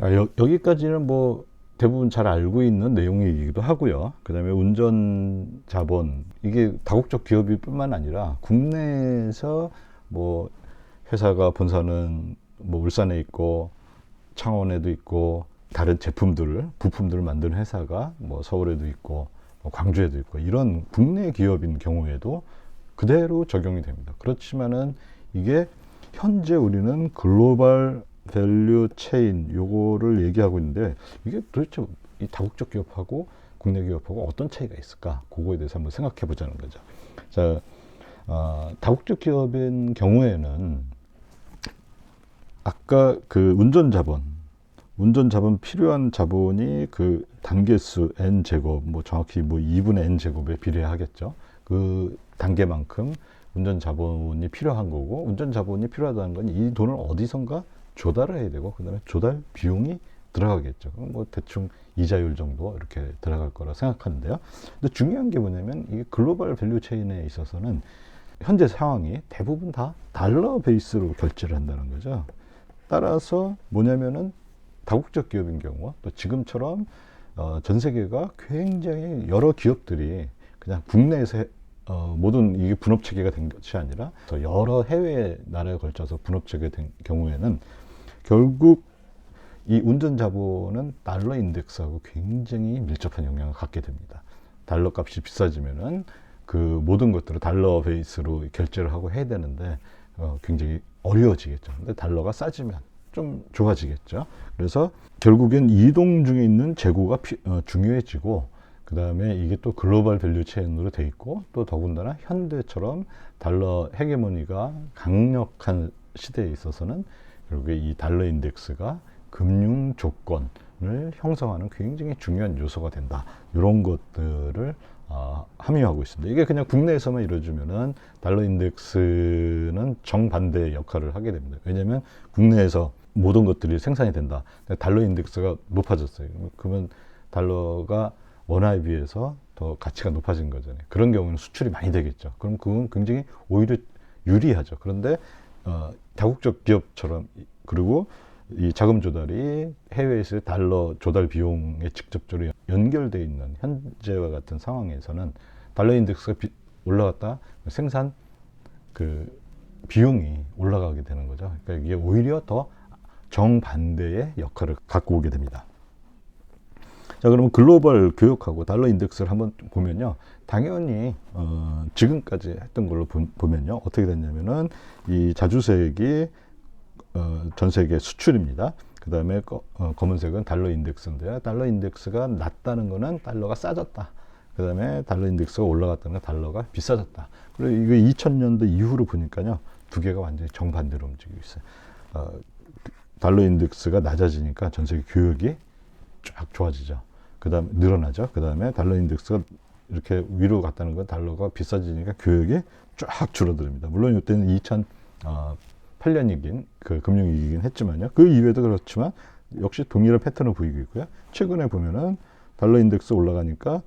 여기까지는 뭐 대부분 잘 알고 있는 내용이기도 하고요. 그 다음에 운전 자본, 이게 다국적 기업일 뿐만 아니라 국내에서 뭐 회사가 본사는 뭐 울산에 있고 창원에도 있고 다른 제품들을 부품들을 만드는 회사가 뭐 서울에도 있고 뭐 광주에도 있고 이런 국내 기업인 경우에도 그대로 적용이 됩니다. 그렇지만은 이게 현재 우리는 글로벌 밸류 체인 요거를 얘기하고 있는데 이게 도대체 이 다국적 기업하고 국내 기업하고 어떤 차이가 있을까? 그거에 대해서 한번 생각해 보자는 거죠. 자, 다국적 기업인 경우에는 아까 그 운전 자본 필요한 자본이 그 단계수 n 제곱, 뭐 정확히 뭐 2분의 n 제곱에 비례하겠죠. 그 단계만큼 운전 자본이 필요한 거고, 운전 자본이 필요하다는 건 이 돈을 어디선가 조달을 해야 되고, 그다음에 조달 비용이 들어가겠죠. 뭐 대충 이자율 정도 이렇게 들어갈 거라 생각하는데요. 근데 중요한 게 뭐냐면 이게 글로벌 밸류 체인에 있어서는 현재 상황이 대부분 다 달러 베이스로 결제를 한다는 거죠. 따라서 뭐냐면은 다국적 기업인 경우 또 지금처럼 전 세계가 굉장히 여러 기업들이 그냥 국내에서 모든 이게 분업 체계가 된 것이 아니라 여러 해외 나라에 걸쳐서 분업 체계된 경우에는 결국 이 운전 자본은 달러 인덱스하고 굉장히 밀접한 영향을 갖게 됩니다. 달러 값이 비싸지면은 그 모든 것들을 달러 베이스로 결제를 하고 해야 되는데 굉장히 어려워지겠죠. 근데 달러가 싸지면 좀 좋아지겠죠. 그래서 결국엔 이동 중에 있는 재고가 중요해지고, 그 다음에 이게 또 글로벌 밸류 체인으로 돼 있고, 또 더군다나 현대처럼 달러 헤게모니가 강력한 시대에 있어서는 결국에 이 달러 인덱스가 금융 조건을 형성하는 굉장히 중요한 요소가 된다. 이런 것들을 함유하고 있습니다. 이게 그냥 국내에서만 이루어지면은 달러 인덱스는 정반대의 역할을 하게 됩니다. 왜냐하면 국내에서 모든 것들이 생산이 된다. 달러 인덱스가 높아졌어요. 그러면 달러가 원화에 비해서 더 가치가 높아진 거잖아요. 그런 경우는 수출이 많이 되겠죠. 그럼 그건 굉장히 오히려 유리하죠. 그런데 다국적 기업처럼, 그리고 이 자금 조달이 해외에서의 달러 조달 비용에 직접적으로 연결되어 있는 현재와 같은 상황에서는 달러 인덱스가 올라갔다 생산 그 비용이 올라가게 되는 거죠. 그러니까 이게 오히려 더 정반대의 역할을 갖고 오게 됩니다. 자, 그러면 글로벌 교역하고 달러 인덱스를 한번 보면요. 당연히 지금까지 했던 걸로 보면요. 어떻게 됐냐면은 이 자주색이 전 세계 수출입니다. 그 다음에 검은색은 달러 인덱스인데요. 달러 인덱스가 낮다는 거는 달러가 싸졌다. 그 다음에 달러 인덱스가 올라갔다는 건 달러가 비싸졌다. 그리고 이거 2000년도 이후로 보니까요. 두 개가 완전히 정반대로 움직이고 있어요. 달러 인덱스가 낮아지니까 전 세계 교역이 쫙 좋아지죠. 그 다음에 늘어나죠. 그 다음에 달러 인덱스가 이렇게 위로 갔다는 건 달러가 비싸지니까 교역이 쫙 줄어듭니다. 물론 이때는 2008년이긴 그 금융위기이긴 했지만요. 그 이후에도 그렇지만 역시 동일한 패턴을 보이고 있고요. 최근에 보면은 달러 인덱스 올라가니까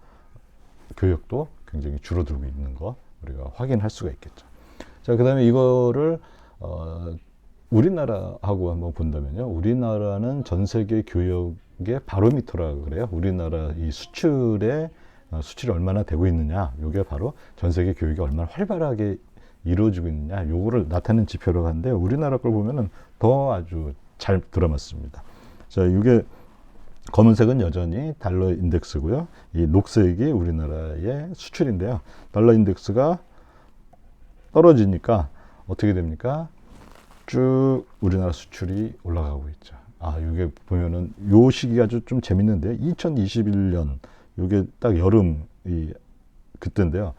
교역도 굉장히 줄어들고 있는 거 우리가 확인할 수가 있겠죠. 자, 그 다음에 이거를 우리나라하고 한번 본다면요. 우리나라는 전 세계 교역의 바로미터라고 그래요. 우리나라 이 수출이 얼마나 되고 있느냐. 이게 바로 전 세계 교역이 얼마나 활발하게 이루어지고 있느냐. 요거를 나타내는 지표라고 하는데 우리나라 걸 보면은 더 아주 잘 들어맞습니다. 자, 이게 검은색은 여전히 달러 인덱스고요. 이 녹색이 우리나라의 수출인데요. 달러 인덱스가 떨어지니까 어떻게 됩니까? 쭉 우리나라 수출이 올라가고 있죠. 이게 보면은 요 시기가 아주 좀 재밌는데요. 2021년 요게 딱 여름이 그때인데요.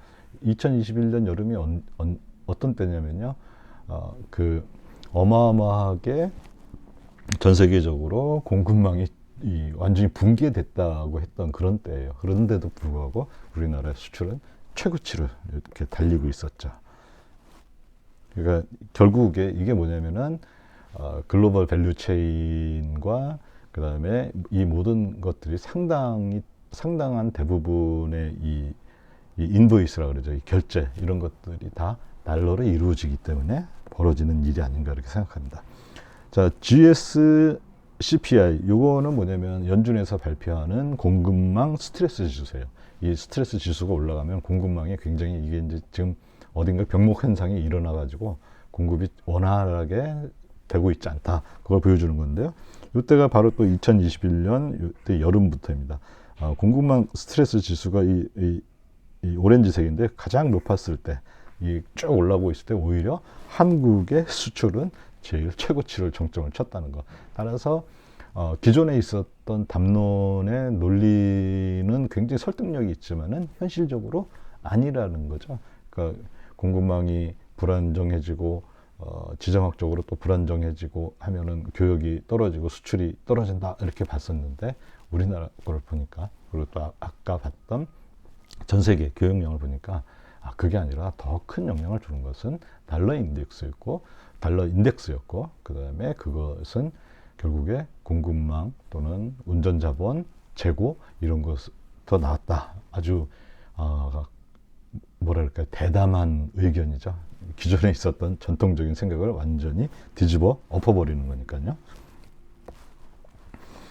2021년 여름이 어떤 때냐면요. 그 어마어마하게 전 세계적으로 공급망이 완전히 붕괴됐다고 했던 그런 때예요. 그런데도 불구하고 우리나라의 수출은 최고치를 이렇게 달리고 있었죠. 그러니까 결국에 이게 뭐냐면은 글로벌 밸류 체인과 그 다음에 이 모든 것들이 상당한 대부분의 이 인보이스라 그러죠. 이 결제 이런 것들이 다 달러로 이루어지기 때문에 벌어지는 일이 아닌가 이렇게 생각합니다. 자, GSCI CPI, 요거는 뭐냐면 연준에서 발표하는 공급망 스트레스 지수예요. 이 스트레스 지수가 올라가면 공급망이 굉장히 이게 이제 지금 어딘가 병목 현상이 일어나가지고 공급이 원활하게 되고 있지 않다. 그걸 보여주는 건데요. 이때가 바로 또 2021년 이때 여름부터입니다. 공급망 스트레스 지수가 이 오렌지색인데 가장 높았을 때, 이 쭉 올라오고 있을 때 오히려 한국의 수출은 제일 최고치를 정점을 쳤다는 거. 따라서 기존에 있었던 담론의 논리는 굉장히 설득력이 있지만은 현실적으로 아니라는 거죠. 그러니까 공급망이 불안정해지고 지정학적으로 또 불안정해지고 하면은 교역이 떨어지고 수출이 떨어진다 이렇게 봤었는데, 우리나라 걸 보니까, 그리고 또 아까 봤던 전 세계 교역량을 보니까 그게 아니라 더 큰 영향을 주는 것은 달러 인덱스였고, 그 다음에 그것은 결국에 공급망 또는 운전자본, 재고 이런 것부터 나왔다. 아주 뭐랄까 대담한 의견이죠. 기존에 있었던 전통적인 생각을 완전히 뒤집어 엎어버리는 거니까요.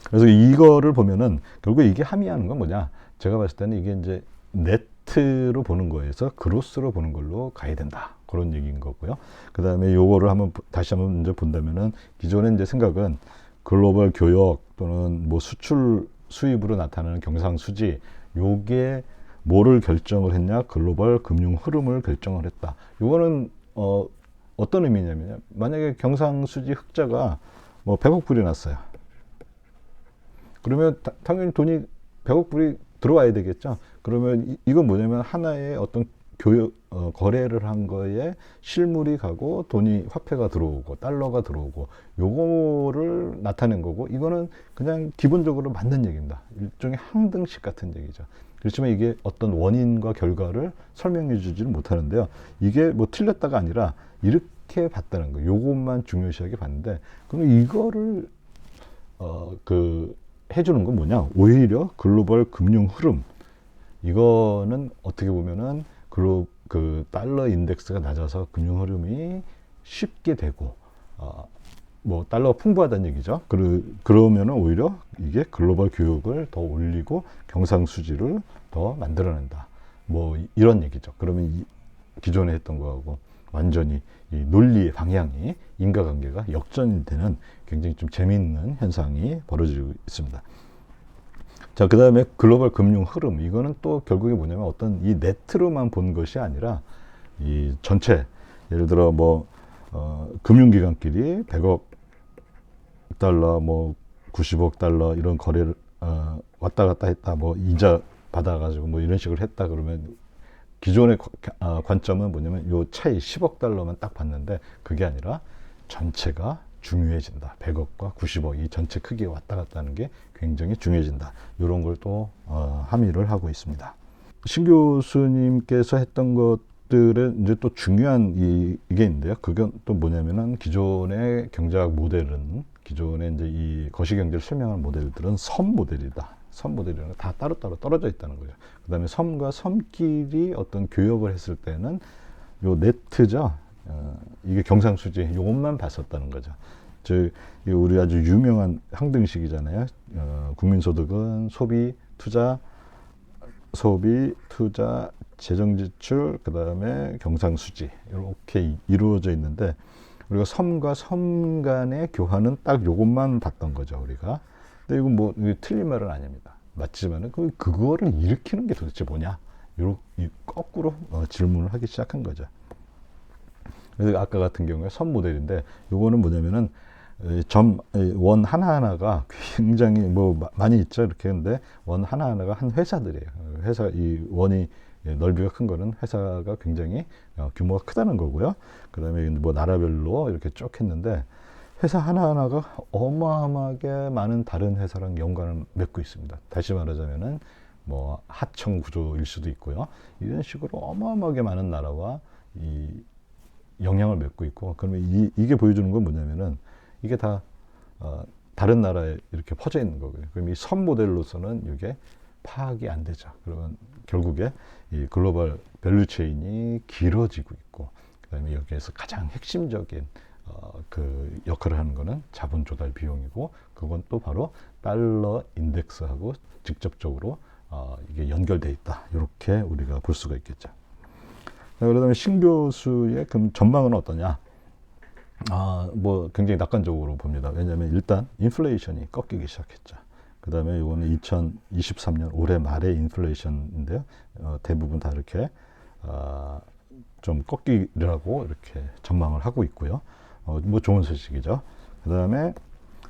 그래서 이거를 보면은 결국 이게 함의하는 건 뭐냐? 제가 봤을 때는 이게 이제 네트로 보는 거에서 그로스로 보는 걸로 가야 된다. 그런 얘기인 거고요. 그 다음에 요거를 다시 한번 이제 본다면은, 기존의 이제 생각은 글로벌 교역 또는 뭐 수출 수입으로 나타나는 경상수지, 요게 뭐를 결정을 했냐? 글로벌 금융 흐름을 결정을 했다. 요거는 어떤 의미냐면요. 만약에 경상수지 흑자가 뭐 100억 불이 났어요. 그러면 당연히 돈이 100억 불이 들어와야 되겠죠. 그러면 이건 뭐냐면 하나의 어떤 거래를 한 거에 실물이 가고 돈이, 화폐가 들어오고 달러가 들어오고, 요거를 나타낸 거고, 이거는 그냥 기본적으로 맞는 얘기입니다. 일종의 항등식 같은 얘기죠. 그렇지만 이게 어떤 원인과 결과를 설명해 주지는 못하는데요. 이게 뭐 틀렸다가 아니라 이렇게 봤다는 거, 요것만 중요시하게 봤는데, 그럼 이거를 해주는 건 뭐냐? 오히려 글로벌 금융 흐름, 이거는 어떻게 보면은 그 달러 인덱스가 낮아서 금융 흐름이 쉽게 되고, 뭐 달러가 풍부하다는 얘기죠. 그러면은 오히려 이게 글로벌 교역을 더 올리고 경상수지를 더 만들어낸다. 뭐 이런 얘기죠. 그러면 기존에 했던 거하고 완전히 이 논리의 방향이, 인과관계가 역전이 되는 굉장히 좀 재미있는 현상이 벌어지고 있습니다. 자, 그 다음에 글로벌 금융 흐름, 이거는 또 결국에 뭐냐면 어떤 이 네트로만 본 것이 아니라 이 전체, 예를 들어 뭐 금융기관끼리 100억 달러, 뭐 90억 달러 이런 거래를 왔다 갔다 했다, 뭐 이자 받아가지고 뭐 이런 식으로 했다. 그러면 기존의 관점은 뭐냐면 요 차이 10억 달러만 딱 봤는데, 그게 아니라 전체가 중요해진다. 100억과 90억 이 전체 크기가 왔다 갔다 하는 게 굉장히 중요해진다. 이런 걸 또 함의를 하고 있습니다. 신 교수님께서 했던 것들은 이제 또 중요한 이게 있는데요. 그건 또 뭐냐면은, 기존의 경제학 모델은, 기존의 이제 이 거시경제를 설명하는 모델들은 섬 모델이다. 섬 모델이라는 건 다 따로따로 떨어져 있다는 거죠. 그 다음에 섬과 섬끼리 어떤 교역을 했을 때는 요 네트죠. 이게 경상수지, 요것만 봤었다는 거죠. 우리 아주 유명한 항등식이잖아요. 국민소득은 소비, 투자, 재정지출, 그 다음에 경상수지, 이렇게 이루어져 있는데, 우리가 섬과 섬 간의 교환은 딱 요것만 봤던 거죠, 우리가. 근데 이건 뭐 틀린 말은 아닙니다. 맞지만은 그거를 일으키는 게 도대체 뭐냐? 거꾸로 질문을 하기 시작한 거죠. 그래서 아까 같은 경우에 섬 모델인데, 요거는 뭐냐면은 원 하나하나가 굉장히 뭐 많이 있죠. 이렇게 했는데 원 하나하나가 한 회사들이에요. 이 원이 넓이가 큰 거는 회사가 굉장히 규모가 크다는 거고요. 그 다음에 뭐 나라별로 이렇게 쭉 했는데, 회사 하나하나가 어마어마하게 많은 다른 회사랑 연관을 맺고 있습니다. 다시 말하자면은 뭐 하청 구조일 수도 있고요. 이런 식으로 어마어마하게 많은 나라와 이 영향을 맺고 있고, 그러면 이게 보여주는 건 뭐냐면은, 이게 다 다른 나라에 이렇게 퍼져 있는 거고요. 그럼 이 섬 모델로서는 이게 파악이 안 되죠. 그러면 결국에 이 글로벌 밸류체인이 길어지고 있고, 그다음에 여기에서 가장 핵심적인 그 역할을 하는 거는 자본 조달 비용이고, 그건 또 바로 달러 인덱스하고 직접적으로 이게 연결돼 있다. 이렇게 우리가 볼 수가 있겠죠. 그러면 신 교수의 그럼 전망은 어떠냐? 뭐 굉장히 낙관적으로 봅니다. 왜냐하면 일단 인플레이션이 꺾이기 시작했죠. 그 다음에 이거는 2023년 올해 말의 인플레이션인데요. 대부분 다 이렇게 좀 꺾이라고 이렇게 전망을 하고 있고요. 뭐 좋은 소식이죠. 그 다음에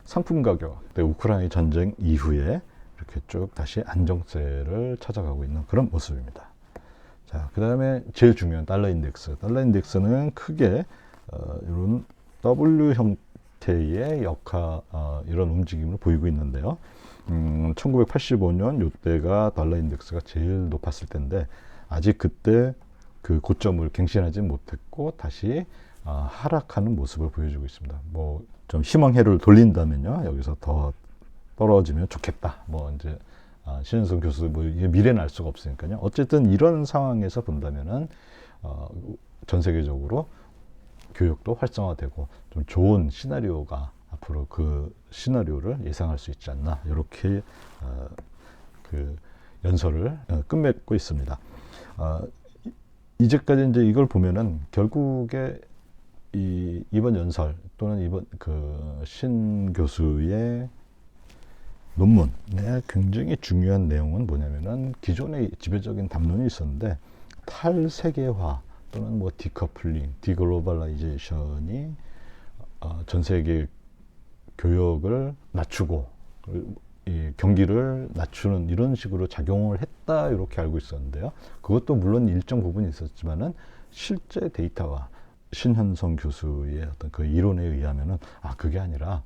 상품 가격, 우크라이나 전쟁 이후에 이렇게 쭉 다시 안정세를 찾아가고 있는 그런 모습입니다. 자, 그 다음에 제일 중요한 달러 인덱스. 달러 인덱스는 크게 이런 W 형태의 이런 움직임을 보이고 있는데요. 1985년 이때가 달러 인덱스가 제일 높았을 때인데, 아직 그때 그 고점을 갱신하지 못했고 다시 하락하는 모습을 보여주고 있습니다. 뭐 좀 희망회를 돌린다면요, 여기서 더 떨어지면 좋겠다. 뭐 이제 신현성 교수 뭐 이게 미래는 알 수가 없으니까요. 어쨌든 이런 상황에서 본다면은 전 세계적으로 교육도 활성화되고 좀 좋은 시나리오가 앞으로 그 시나리오를 예상할 수 있지 않나, 이렇게 그 연설을 끝맺고 있습니다. 이제까지 이제 이걸 보면은 결국에 이번 연설 또는 이번 그 신 교수의 논문의 굉장히 중요한 내용은 뭐냐면은, 기존의 지배적인 담론이 있었는데 탈세계화 또는 뭐 디커플링, 디글로벌라이제이션이 전 세계 교역을 낮추고 이 경기를 낮추는 이런 식으로 작용을 했다, 이렇게 알고 있었는데요. 그것도 물론 일정 부분이 있었지만은 실제 데이터와 신현성 교수의 어떤 그 이론에 의하면은 그게 아니라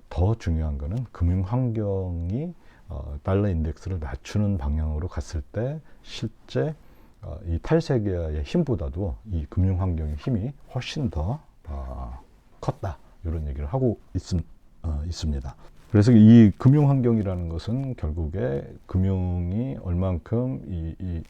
더 중요한 거는 금융 환경이 달러 인덱스를 낮추는 방향으로 갔을 때 실제 이 탈세계화의 힘보다도 이 금융 환경의 힘이 훨씬 더 컸다, 이런 얘기를 하고 있습니다. 그래서 이 금융 환경이라는 것은 결국에 금융이 얼만큼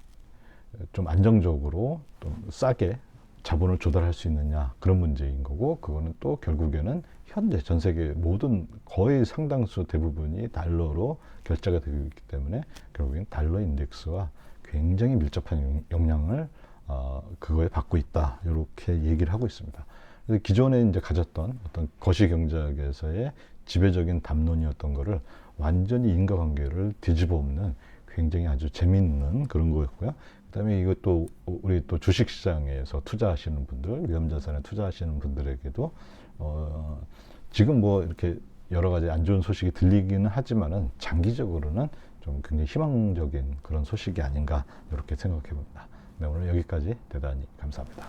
좀 안정적으로 좀 싸게 자본을 조달할 수 있느냐, 그런 문제인 거고, 그거는 또 결국에는 현재 전 세계 모든 거의 상당수 대부분이 달러로 결제가 되고 있기 때문에 결국엔 달러 인덱스와 굉장히 밀접한 영향을 그거에 받고 있다, 이렇게 얘기를 하고 있습니다. 그래서 기존에 이제 가졌던 어떤 거시경제학에서의 지배적인 담론이었던 거를 완전히 인과관계를 뒤집어 엎는 굉장히 아주 재미있는 그런 거였고요. 그다음에 이것도 우리 또 주식시장에서 투자하시는 분들, 위험자산에 투자하시는 분들에게도 지금 뭐 이렇게 여러 가지 안 좋은 소식이 들리기는 하지만은 장기적으로는 좀 굉장히 희망적인 그런 소식이 아닌가, 이렇게 생각해 봅니다. 네, 오늘 여기까지 대단히 감사합니다.